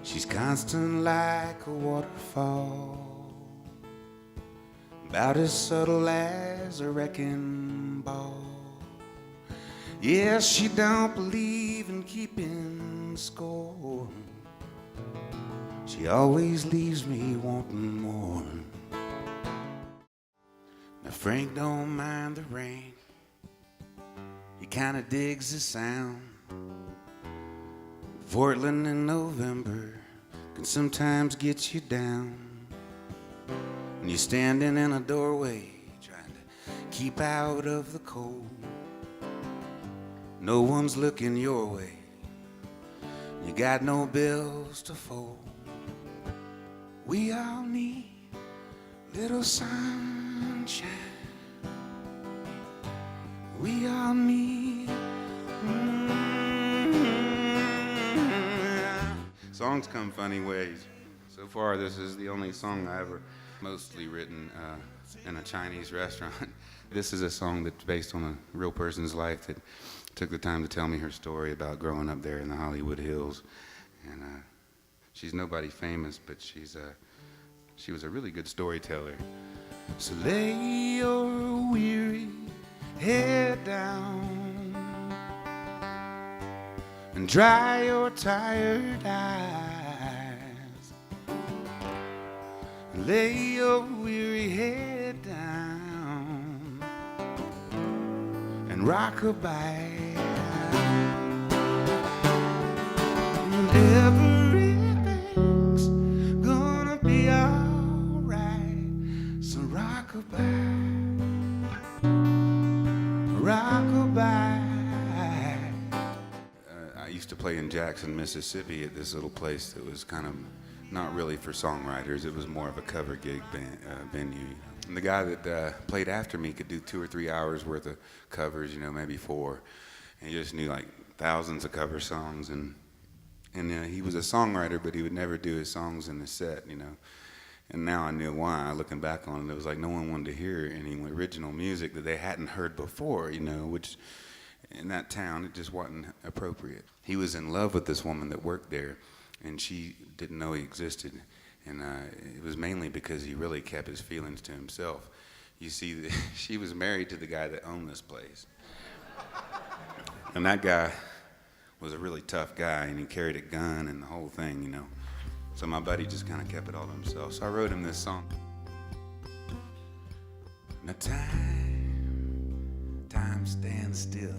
She's constant like a waterfall, about as subtle as a wrecking ball. Yes, she don't believe in keeping score. She always leaves me wanting more. Now Frank don't mind the rain, he kinda digs the sound. Portland in November can sometimes get you down. When you're standing in a doorway trying to keep out of the cold, no one's looking your way, you got no bills to fold. We all need little sunshine. We all need Songs come funny ways. So far, this is the only song I ever mostly written in a Chinese restaurant. This is a song that's based on a real person's life that took the time to tell me her story about growing up there in the Hollywood Hills. And she's nobody famous, but she was a really good storyteller. So lay your weary head down and dry your tired eyes. Lay your weary head down and rock-a-bye. Everything's gonna be alright. So rock-a-bye, rock-a-bye. I used to play in Jackson, Mississippi at this little place that was kind of not really for songwriters. It was more of a cover gig venue. And the guy that played after me could do 2 or 3 hours worth of covers, maybe 4. And he just knew like thousands of cover songs. And he was a songwriter, but he would never do his songs in the set, And now I knew why. Looking back on it, it was like no one wanted to hear any original music that they hadn't heard before, which in that town, it just wasn't appropriate. He was in love with this woman that worked there, and she didn't know he existed. And it was mainly because he really kept his feelings to himself. You see, she was married to the guy that owned this place. And that guy was a really tough guy, and he carried a gun and the whole thing, So my buddy just kind of kept it all to himself. So I wrote him this song. Now time stands still,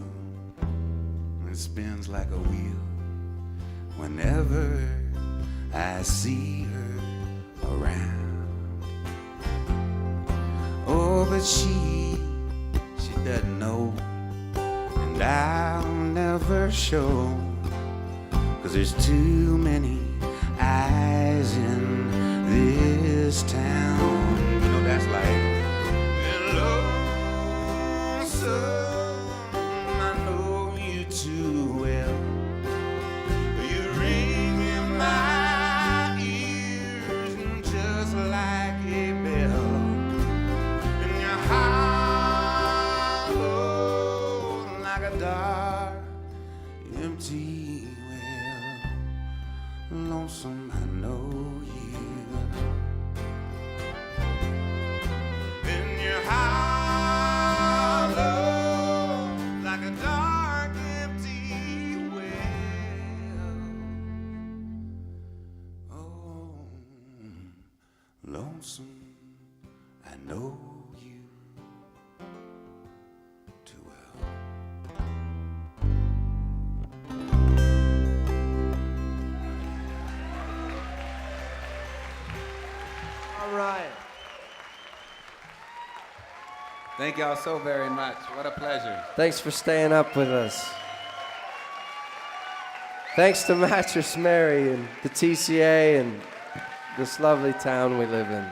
and it spins like a wheel whenever I see her around. Oh, but she doesn't know, and I'll never show, 'cause there's too many eyes in this town. That's like lonesome. I know you too well. You ring in my ears just like a bell, and you're hollow like a dark, empty well. Lonesome, I know you. And you're hollow like a dark, empty well. Oh, lonesome, I know you too well. All right. Thank y'all so very much. What a pleasure. Thanks for staying up with us. Thanks to Mattress Mary and the TCA and this lovely town we live in.